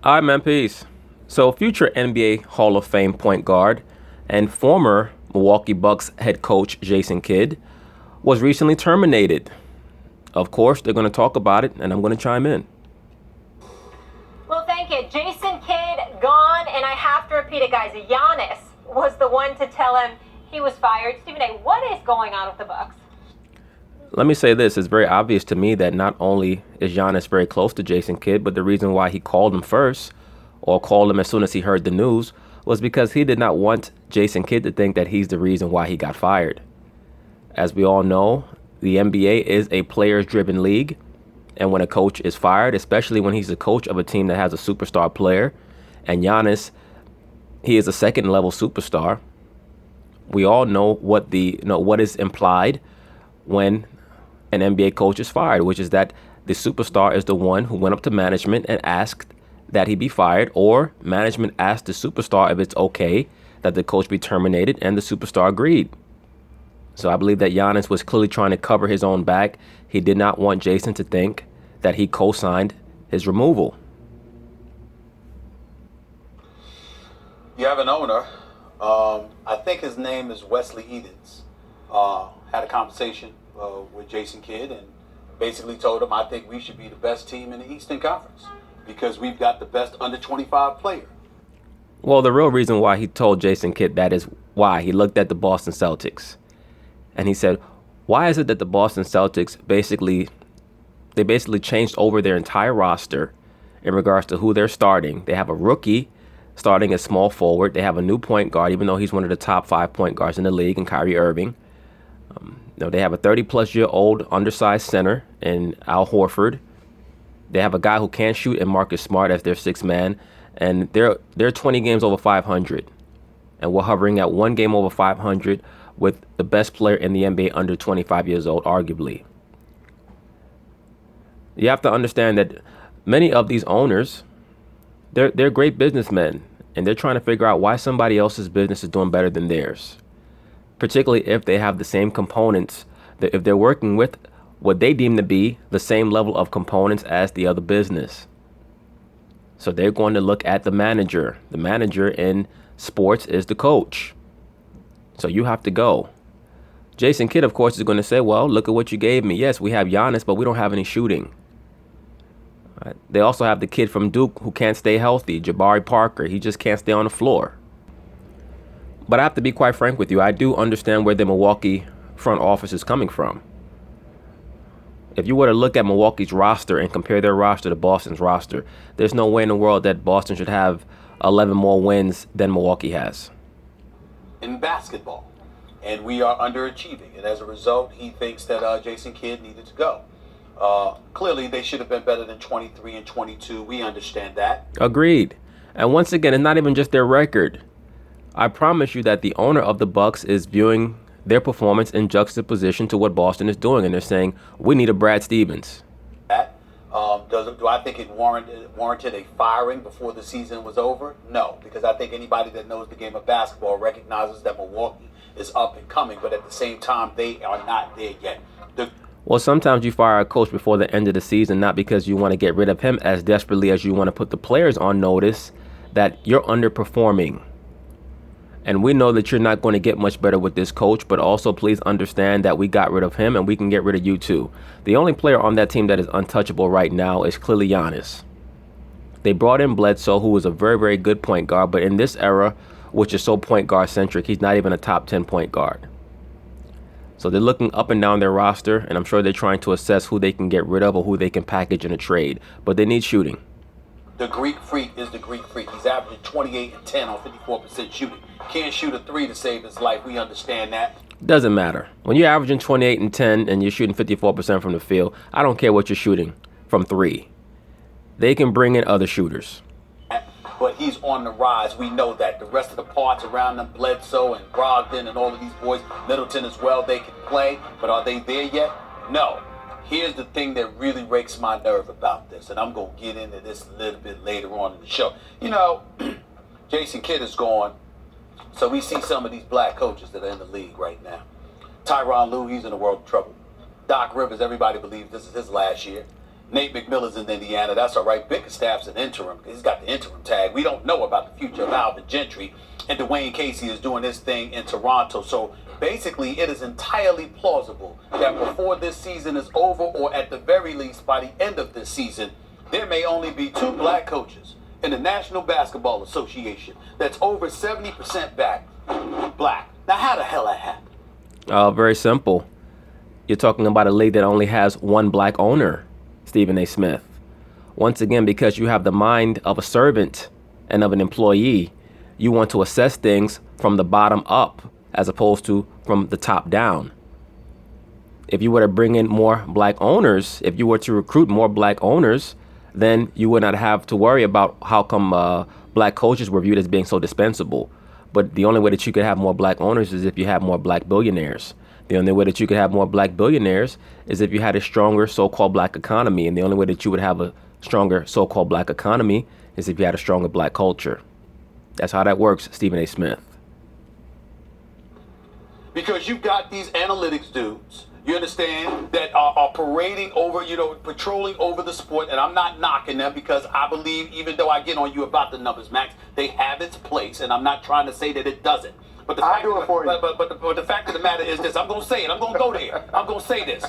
Hi, man, peace. So, future NBA Hall of Fame point guard and former Milwaukee Bucks head coach Jason Kidd was recently terminated. Of course, they're going to talk about it, and I'm going to chime in. Well, thank you. Jason Kidd gone, and I have to repeat it, guys. Giannis was the one to tell him he was fired. Stephen A., what is going on with the Bucks? Let me say this. It's very obvious to me that not only is Giannis very close to Jason Kidd, but the reason why he called him first, or called him as soon as he heard the news, was because he did not want Jason Kidd to think that he's the reason why he got fired. As we all know, the NBA is a players-driven league, and when a coach is fired, especially when he's the coach of a team that has a superstar player, and Giannis, he is a second-level superstar, we all know what what is implied when an NBA coach is fired, which is that the superstar is the one who went up to management and asked that he be fired, or management asked the superstar if it's okay that the coach be terminated, and the superstar agreed. So I believe that Giannis was clearly trying to cover his own back. He did not want Jason to think that he co-signed his removal. You have an owner. I think his name is Wesley Edens. Had a conversation with Jason Kidd and basically told him, I think we should be the best team in the Eastern Conference because we've got the best under 25 player. Well, the real reason why he told Jason Kidd that is why he looked at the Boston Celtics and he said, why is it that the Boston Celtics basically changed over their entire roster in regards to who they're starting? They have a rookie starting as small forward. They have a new point guard, even though he's one of the top 5 point guards in the league, in Kyrie Irving. They have a 30-plus-year-old undersized center in Al Horford. They have a guy who can't shoot in Marcus Smart as their sixth man, and they're 20 games over 500, and we're hovering at one game over 500 with the best player in the NBA under 25 years old, arguably. You have to understand that many of these owners, they're great businessmen, and they're trying to figure out why somebody else's business is doing better than theirs, particularly if they have the same components, that if they're working with what they deem to be the same level of components as the other business. So they're going to look at the manager. The manager in sports is the coach. So you have to go. Jason Kidd, of course, is going to say, well, look at what you gave me. Yes, we have Giannis, but we don't have any shooting. Right. They also have the kid from Duke who can't stay healthy, Jabari Parker. He just can't stay on the floor. But I have to be quite frank with you. I do understand where the Milwaukee front office is coming from. If you were to look at Milwaukee's roster and compare their roster to Boston's roster, there's no way in the world that Boston should have 11 more wins than Milwaukee has. In basketball, and we are underachieving, and as a result, he thinks that Jason Kidd needed to go. Clearly, they should have been better than 23 and 22. We understand that. Agreed. And once again, it's not even just their record. I promise you that the owner of the Bucks is viewing their performance in juxtaposition to what Boston is doing, and they're saying, we need a Brad Stevens. Do I think it warranted a firing before the season was over? No, because I think anybody that knows the game of basketball recognizes that Milwaukee is up and coming, but at the same time, they are not there yet. Well, sometimes you fire a coach before the end of the season, not because you want to get rid of him as desperately as you want to put the players on notice that you're underperforming. And we know that you're not going to get much better with this coach, but also please understand that we got rid of him and we can get rid of you too. The only player on that team that is untouchable right now is clearly Giannis. They brought in Bledsoe, who was a very, very good point guard, but in this era, which is so point guard centric, he's not even a top 10 point guard. So they're looking up and down their roster, and I'm sure they're trying to assess who they can get rid of or who they can package in a trade, but they need shooting. The Greek Freak is the Greek Freak. He's averaging 28 and 10 on 54% shooting. Can't shoot a three to save his life. We understand that. Doesn't matter. When you're averaging 28 and 10 and you're shooting 54% from the field, I don't care what you're shooting from three. They can bring in other shooters. But he's on the rise. We know that. The rest of the parts around them, Bledsoe and Brogdon and all of these boys, Middleton as well, they can play. But are they there yet? No. Here's the thing that really rakes my nerve about this, and I'm going to get into this a little bit later on in the show. You know, Jason Kidd is gone, so we see some of these black coaches that are in the league right now. Tyronn Lue, he's in a world of trouble. Doc Rivers, everybody believes this is his last year. Nate McMillan's in Indiana. That's all right. Bickerstaff's an interim. He's got the interim tag. We don't know about the future of Alvin Gentry. And Dwayne Casey is doing his thing in Toronto. So basically, it is entirely plausible that before this season is over, or at the very least by the end of this season, there may only be 2 black coaches in the National Basketball Association that's over 70% black. Now, how the hell that happened? Very simple. You're talking about a league that only has 1 black owner, Stephen A. Smith. Once again, because you have the mind of a servant and of an employee, you want to assess things from the bottom up as opposed to from the top down. If you were to bring in more black owners, if you were to recruit more black owners, then you would not have to worry about how come black coaches were viewed as being so dispensable. But the only way that you could have more black owners is if you have more black billionaires. The only way that you could have more black billionaires is if you had a stronger so-called black economy. And the only way that you would have a stronger so-called black economy is if you had a stronger black culture. That's how that works, Stephen A. Smith. Because you've got these analytics dudes, you understand, that are parading over, patrolling over the sport. And I'm not knocking them, because I believe, even though I get on you about the numbers, Max, they have its place. And I'm not trying to say that it doesn't. But the fact, but the fact of the matter is this. I'm going to say it. I'm going to go there. I'm going to say this.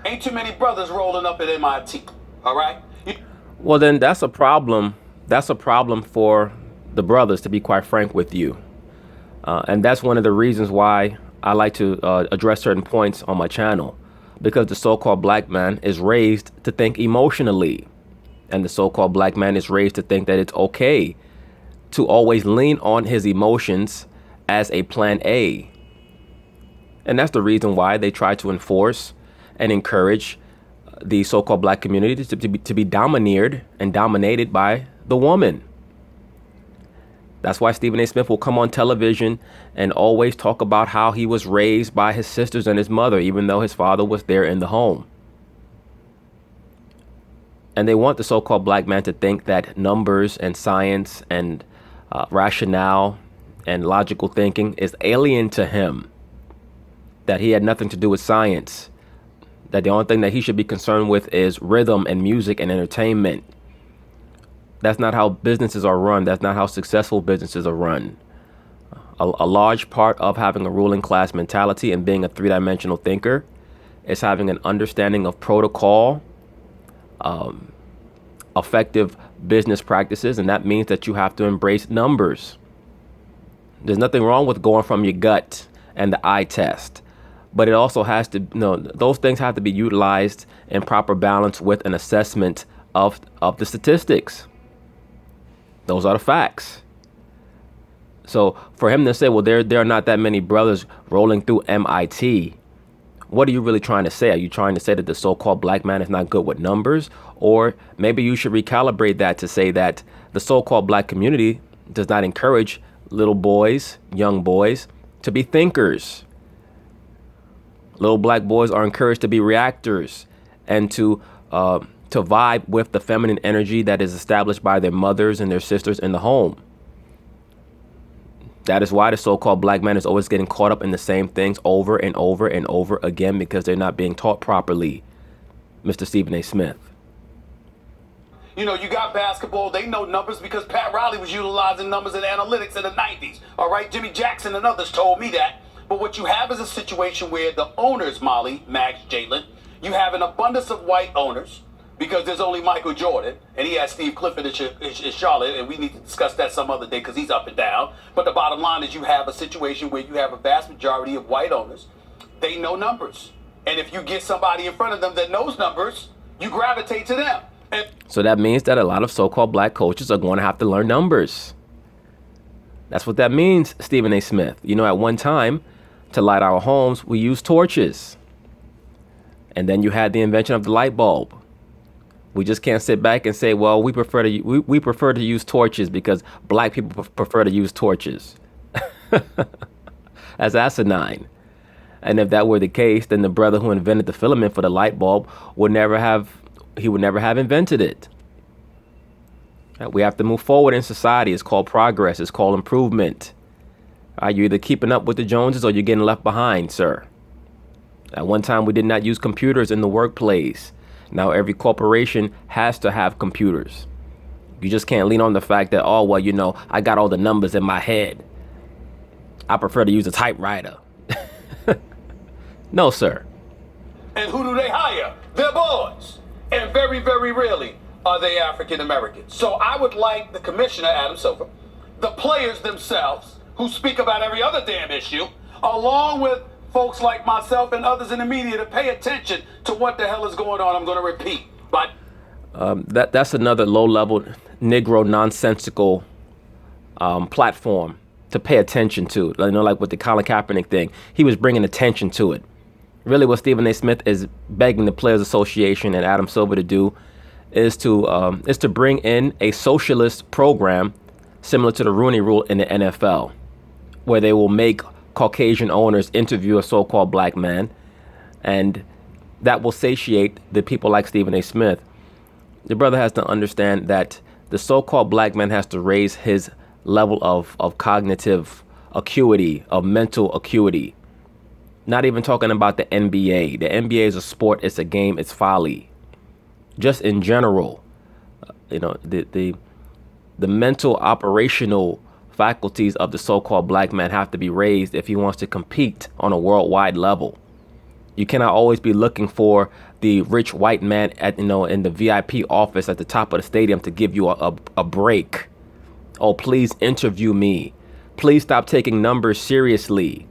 Ain't too many brothers rolling up at MIT. All right? Well, then that's a problem. That's a problem for the brothers, to be quite frank with you. And that's one of the reasons why I like to address certain points on my channel, because the so-called black man is raised to think emotionally, and the so-called black man is raised to think that it's okay to always lean on his emotions as a plan A. And that's the reason why they try to enforce and encourage the so-called black community to be domineered and dominated by the woman. That's why Stephen A. Smith will come on television and always talk about how he was raised by his sisters and his mother, even though his father was there in the home. And they want the so-called black man to think that numbers and science and rationale and logical thinking is alien to him, that he had nothing to do with science, that the only thing that he should be concerned with is rhythm and music and entertainment. That's not how businesses are run. That's not how successful businesses are run. A large part of having a ruling class mentality and being a 3-dimensional thinker is having an understanding of protocol, effective business practices, and that means that you have to embrace numbers. There's nothing wrong with going from your gut and the eye test, but it also has to, those things have to be utilized in proper balance with an assessment of the statistics. Those are the facts. So for him to say, well, there are not that many brothers rolling through MIT, what are you really trying to say? Are you trying to say that the so-called black man is not good with numbers? Or maybe you should recalibrate that to say that the so-called black community does not encourage little boys, young boys, to be thinkers. Little black boys are encouraged to be reactors and to vibe with the feminine energy that is established by their mothers and their sisters in the home. That is why the so-called black man is always getting caught up in the same things over and over and over again, because they're not being taught properly, Mr. Stephen A. Smith. You got basketball. They know numbers because Pat Riley was utilizing numbers and analytics in the 90s. All right, Jimmy Jackson and others told me that. But what you have is a situation where the owners, Molly, Max, Jalen, you have an abundance of white owners, because there's only Michael Jordan, and he has Steve Clifford in Charlotte, and we need to discuss that some other day because he's up and down. But the bottom line is you have a situation where you have a vast majority of white owners. They know numbers. And if you get somebody in front of them that knows numbers, you gravitate to them. So that means that a lot of so-called black coaches are going to have to learn numbers. That's what that means, Stephen A. Smith. At one time, to light our homes, we used torches. And then you had the invention of the light bulb. We just can't sit back and say, well, we prefer to use torches because black people prefer to use torches. That's asinine. And if that were the case, then the brother who invented the filament for the light bulb would never have invented it. We have to move forward in society. It's called progress. It's called improvement. You're either keeping up with the Joneses or you're getting left behind, sir. At one time, we did not use computers in the workplace. Now every corporation has to have computers. You just can't lean on the fact that, oh, well, I got all the numbers in my head. I prefer to use a typewriter. No, sir. And who do they hire? Their boys. And very, very rarely are they African Americans. So I would like the commissioner, Adam Silver, the players themselves, who speak about every other damn issue, along with folks like myself and others in the media, to pay attention to what the hell is going on. I'm going to repeat. But that's another low-level Negro nonsensical platform to pay attention to. Like with the Colin Kaepernick thing, he was bringing attention to it. Really, what Stephen A. Smith is begging the Players Association and Adam Silver to do is to bring in a socialist program similar to the Rooney Rule in the NFL, where they will make Caucasian owners interview a so-called black man, and that will satiate the people like Stephen A. Smith. The brother has to understand that the so-called black man has to raise his level of cognitive acuity, of mental acuity. Not even talking about the NBA. The NBA is a sport, it's a game, it's folly. Just in general, the mental operational faculties of the so-called black man have to be raised if he wants to compete on a worldwide level. You cannot always be looking for the rich white man in the VIP office at the top of the stadium to give you a break. Oh, please interview me. Please stop taking numbers seriously.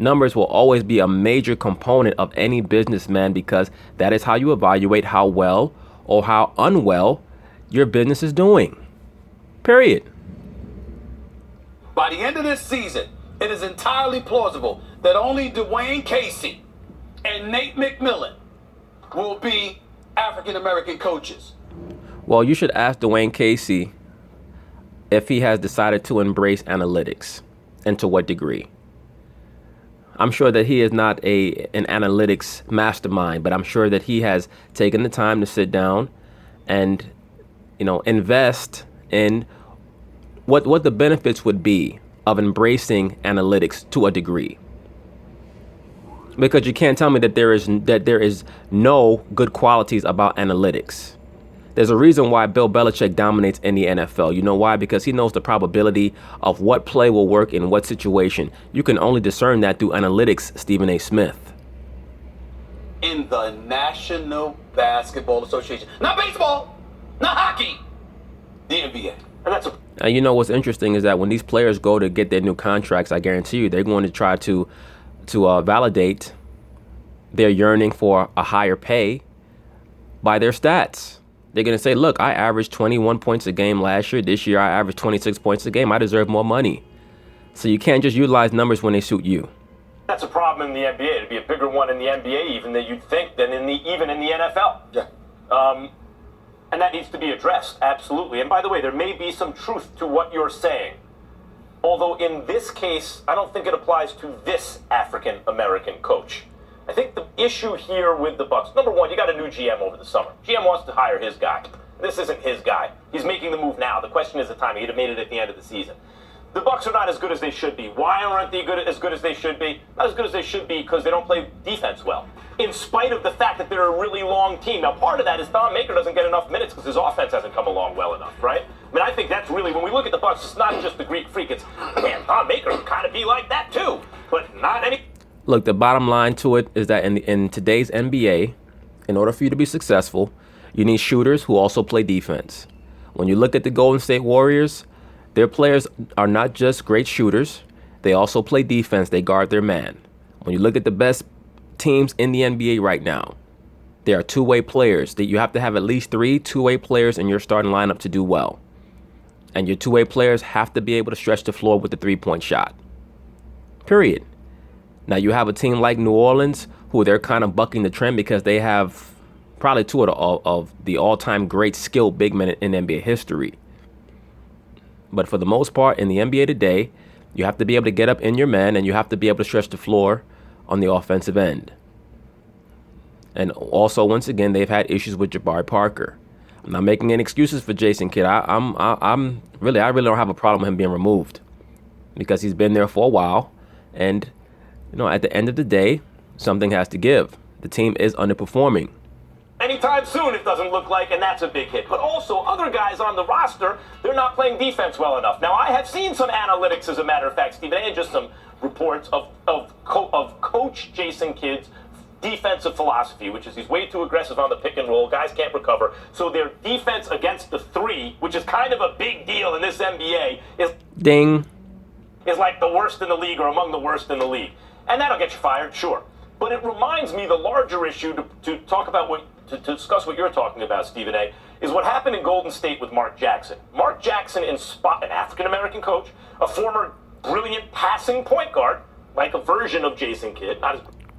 Numbers will always be a major component of any businessman because that is how you evaluate how well or how unwell your business is doing. Period. By the end of this season, it is entirely plausible that only Dwayne Casey and Nate McMillan will be African American coaches. Well, you should ask Dwayne Casey if he has decided to embrace analytics and to what degree. I'm sure that he is not an analytics mastermind, but I'm sure that he has taken the time to sit down and, invest in what the benefits would be of embracing analytics to a degree. Because you can't tell me that there is no good qualities about analytics. There's a reason why Bill Belichick dominates in the NFL. You know why? Because he knows the probability of what play will work in what situation. You can only discern that through analytics, Stephen A. Smith. In the National Basketball Association. Not baseball, not hockey, the NBA. And that's And what's interesting is that when these players go to get their new contracts, I guarantee you they're going to try to validate their yearning for a higher pay by their stats. They're going to say, look, I averaged 21 points a game last year. This year, I averaged 26 points a game. I deserve more money. So you can't just utilize numbers when they suit you. That's a problem in the NBA. It'd be a bigger one in the NBA even than you'd think than even in the NFL. Yeah. And that needs to be addressed, absolutely. And by the way, there may be some truth to what you're saying. Although in this case, I don't think it applies to this African American coach. I think the issue here with the Bucks, number one, you got a new GM over the summer. GM wants to hire his guy. This isn't his guy. He's making the move now. The question is the timing. He'd have made it at the end of the season. The Bucks are not as good as they should be. Why aren't they as good as they should be? Not as good as they should be because they don't play defense well, in spite of the fact that they're a really long team. Now, part of that is Thon Maker doesn't get enough minutes because his offense hasn't come along well enough, right? I mean, I think that's really, when we look at the Bucks, it's not just the Greek freak. It's, man, Thon Maker would kind of be like that too, but not any. Look, the bottom line to it is that in today's NBA, in order for you to be successful, you need shooters who also play defense. When you look at the Golden State Warriors, their players are not just great shooters. They also play defense. They guard their man. When you look at the best teams in the NBA right now, they are two-way players. That you have to have at least 3 two-way players in your starting lineup to do well. And your two-way players have to be able to stretch the floor with the three-point shot. Period. Now, you have a team like New Orleans who they're kind of bucking the trend because they have probably two of the all-time great skilled big men in NBA history. But for the most part, in the NBA today, you have to be able to get up in your man and you have to be able to stretch the floor on the offensive end. And also, once again, they've had issues with Jabari Parker. I'm not making any excuses for Jason Kidd. I really don't have a problem with him being removed because he's been there for a while. And, at the end of the day, something has to give. The team is underperforming. anytime soon, it doesn't look like, and that's a big hit. But also, other guys on the roster, they're not playing defense well enough. Now, I have seen some analytics, as a matter of fact, Stephen, and just some reports of Coach Jason Kidd's defensive philosophy, which is he's way too aggressive on the pick and roll. Guys can't recover. So their defense against the three, which is kind of a big deal in this NBA, is like the worst in the league or among the worst in the league. And that'll get you fired, sure. But it reminds me the larger issue to talk about to discuss what you're talking about, Stephen A., is what happened in Golden State with Mark Jackson. Mark Jackson, an African-American coach, a former brilliant passing point guard, like a version of Jason Kidd.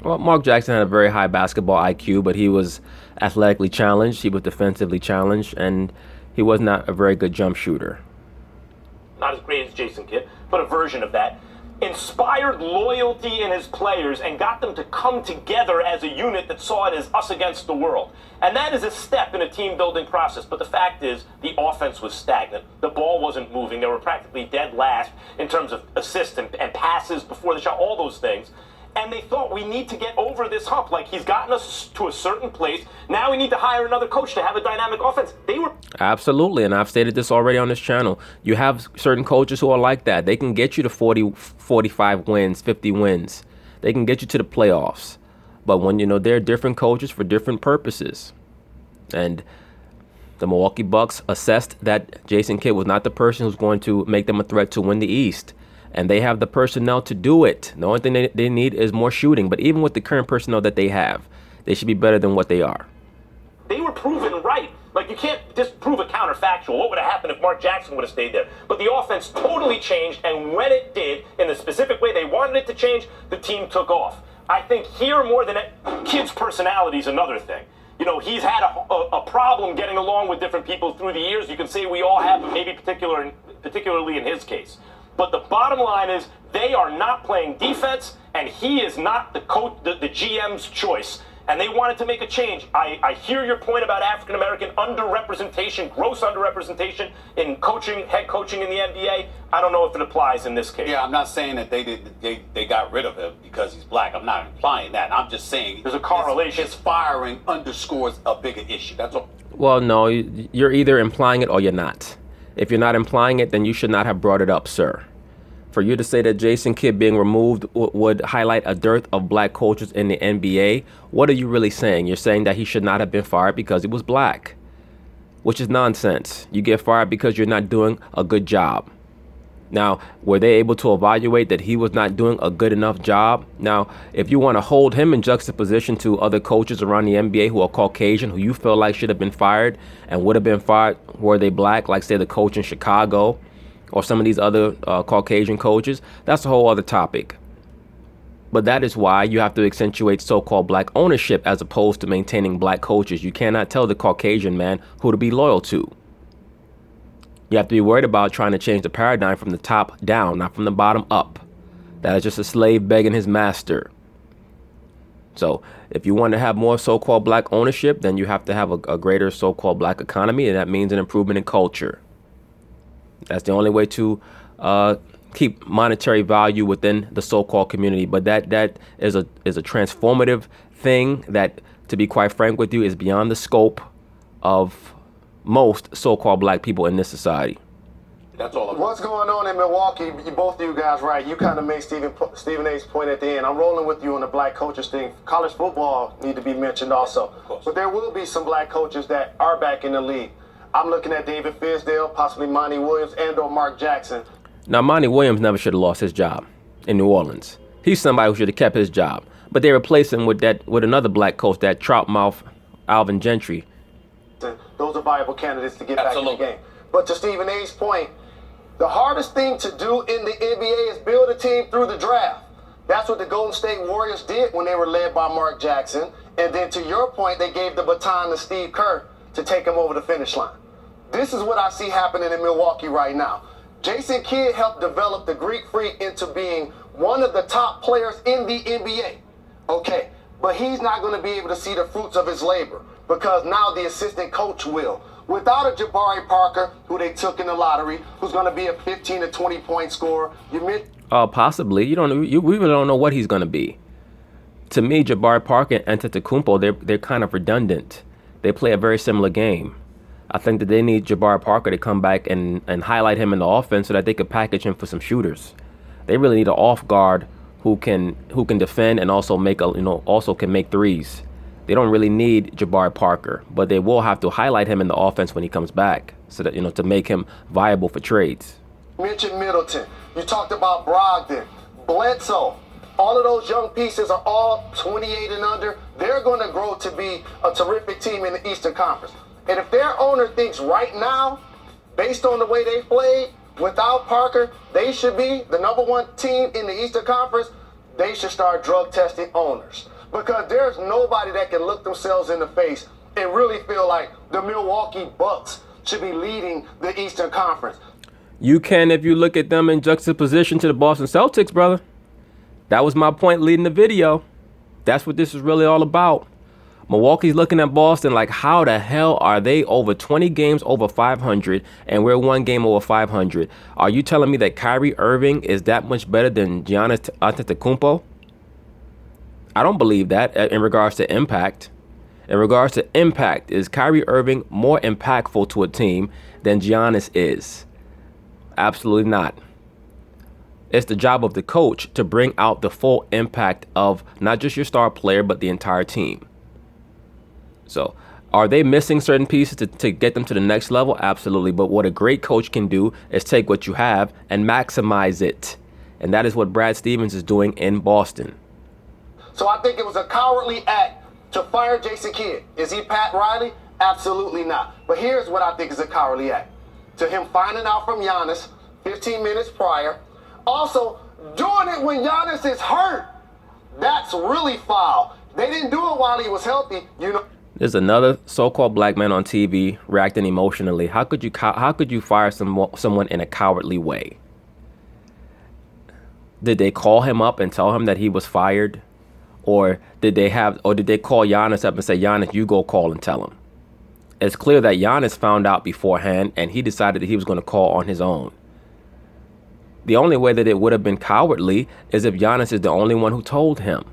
Well, Mark Jackson had a very high basketball IQ, but he was athletically challenged, he was defensively challenged, and he was not a very good jump shooter. Not as great as Jason Kidd, but a version of that. Inspired loyalty in his players and got them to come together as a unit that saw it as us against the world. And that is a step in a team building process. But the fact is, the offense was stagnant. The ball wasn't moving. They were practically dead last in terms of assists and passes before the shot, all those things. And they thought, we need to get over this hump. Like, he's gotten us to a certain place. Now we need to hire another coach to have a dynamic offense. Absolutely, and I've stated this already on this channel. You have certain coaches who are like that. They can get you to 40, 45 wins, 50 wins. They can get you to the playoffs. But when, they're different coaches for different purposes. And the Milwaukee Bucks assessed that Jason Kidd was not the person who's going to make them a threat to win the East. And they have the personnel to do it. The only thing they need is more shooting. But even with the current personnel that they have, they should be better than what they are. They were proven right. Like, you can't disprove a counterfactual. What would have happened if Mark Jackson would have stayed there? But the offense totally changed, and when it did, in the specific way they wanted it to change, the team took off. I think here, more than Kidd's personality is another thing. He's had a problem getting along with different people through the years. You can say we all have, but maybe particularly in his case. But the bottom line is they are not playing defense, and he is not the coach, the GM's choice. And they wanted to make a change. I hear your point about African-American underrepresentation, gross underrepresentation in coaching, head coaching in the NBA. I don't know if it applies in this case. Yeah, I'm not saying that they got rid of him because he's black. I'm not implying that. I'm just saying there's a correlation. His firing underscores a bigger issue. That's all. Well, no, you're either implying it or you're not. If you're not implying it, then you should not have brought it up, sir. For you to say that Jason Kidd being removed would highlight a dearth of black coaches in the NBA, what are you really saying? You're saying that he should not have been fired because he was black, which is nonsense. You get fired because you're not doing a good job. Now, were they able to evaluate that he was not doing a good enough job? Now, if you want to hold him in juxtaposition to other coaches around the NBA who are Caucasian, who you feel like should have been fired and would have been fired were they black, like say the coach in Chicago, or some of these other Caucasian coaches, that's a whole other topic. But that is why you have to accentuate so-called black ownership as opposed to maintaining black coaches. You cannot tell the Caucasian man who to be loyal to. You have to be worried about trying to change the paradigm from the top down, not from the bottom up. That is just a slave begging his master. So if you want to have more so-called black ownership, then you have to have a greater so-called black economy, and that means an improvement in culture. That's the only way to keep monetary value within the so-called community. But that is a transformative thing that, to be quite frank with you, is beyond the scope of most so-called black people in this society. That's all. What's going on in Milwaukee? Both of you guys, right? You kind of made Stephen A's point at the end. I'm rolling with you on the black coaches thing. College football need to be mentioned also. But there will be some black coaches that are back in the league. I'm looking at David Fisdale, possibly Monty Williams, and/or Mark Jackson. Now, Monty Williams never should have lost his job in New Orleans. He's somebody who should have kept his job. But they replaced him with another black coach, that trout mouth Alvin Gentry. Those are viable candidates to get back in the game. But to Stephen A's point, the hardest thing to do in the NBA is build a team through the draft. That's what the Golden State Warriors did when they were led by Mark Jackson. And then to your point, they gave the baton to Steve Kerr to take him over the finish line. This is what I see happening in Milwaukee right now. Jason Kidd helped develop the Greek Freak into being one of the top players in the NBA. Okay, but he's not going to be able to see the fruits of his labor because now the assistant coach will. Without a Jabari Parker, who they took in the lottery, who's going to be a 15 to 20 point scorer. Possibly. We really don't know what he's going to be. To me, Jabari Parker and Antetokounmpo, they're kind of redundant. They play a very similar game. I think that they need Jabari Parker to come back and highlight him in the offense so that they could package him for some shooters. They really need an off guard who can defend and also also can make threes. They don't really need Jabari Parker, but they will have to highlight him in the offense when he comes back so that to make him viable for trades. You mentioned Middleton. You talked about Brogdon, Bledsoe. All of those young pieces are all 28 and under. They're going to grow to be a terrific team in the Eastern Conference. And if their owner thinks right now, based on the way they played, without Parker, they should be the #1 team in the Eastern Conference, they should start drug testing owners. Because there's nobody that can look themselves in the face and really feel like the Milwaukee Bucks should be leading the Eastern Conference. You can if you look at them in juxtaposition to the Boston Celtics, brother. That was my point leading the video. That's what this is really all about. Milwaukee's looking at Boston like, how the hell are they over 20 games over 500 and we're 1 game over 500? Are you telling me that Kyrie Irving is that much better than Giannis Antetokounmpo? I don't believe that in regards to impact. In regards to impact, is Kyrie Irving more impactful to a team than Giannis is? Absolutely not. It's the job of the coach to bring out the full impact of not just your star player, but the entire team. So are they missing certain pieces to get them to the next level? Absolutely. But what a great coach can do is take what you have and maximize it. And that is what Brad Stevens is doing in Boston. So I think it was a cowardly act to fire Jason Kidd. Is he Pat Riley? Absolutely not. But here's what I think is a cowardly act. To him finding out from Giannis 15 minutes prior. Also, doing it when Giannis is hurt. That's really foul. They didn't do it while he was healthy, There's another so-called black man on TV reacting emotionally. How could you fire someone in a cowardly way? Did they call him up and tell him that he was fired? Or did they call Giannis up and say, Giannis, you go call and tell him? It's clear that Giannis found out beforehand and he decided that he was going to call on his own. The only way that it would have been cowardly is if Giannis is the only one who told him.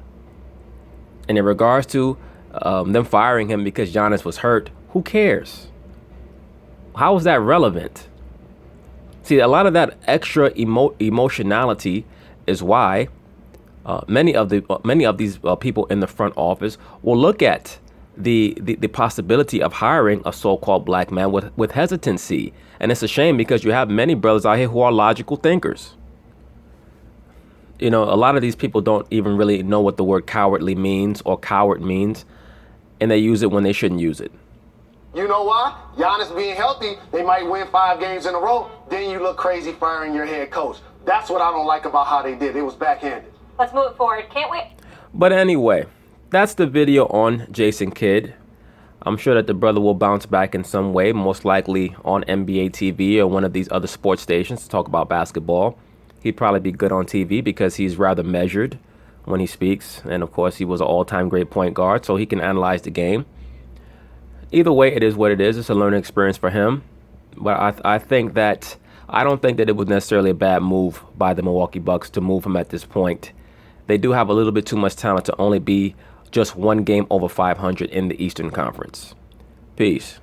And in regards to them firing him because Giannis was hurt, who cares? How is that relevant? See, a lot of that extra emotionality is why many of these people in the front office will look at the possibility of hiring a so-called black man with hesitancy. And it's a shame because you have many brothers out here who are logical thinkers. A lot of these people don't even really know what the word cowardly means or coward means, and they use it when they shouldn't use it. You know why? Giannis being healthy, they might win 5 games in a row. Then you look crazy firing your head coach. That's what I don't like about how they did. It was backhanded. Let's move it forward. Can't we? But anyway, that's the video on Jason Kidd. I'm sure that the brother will bounce back in some way, most likely on NBA TV or one of these other sports stations to talk about basketball. He'd probably be good on TV because he's rather measured when he speaks. And of course, he was an all-time great point guard, so he can analyze the game. Either way, it is what it is. It's a learning experience for him. But I don't think that it was necessarily a bad move by the Milwaukee Bucks to move him at this point. They do have a little bit too much talent to only be just 1 game over 500 in the Eastern Conference. Peace.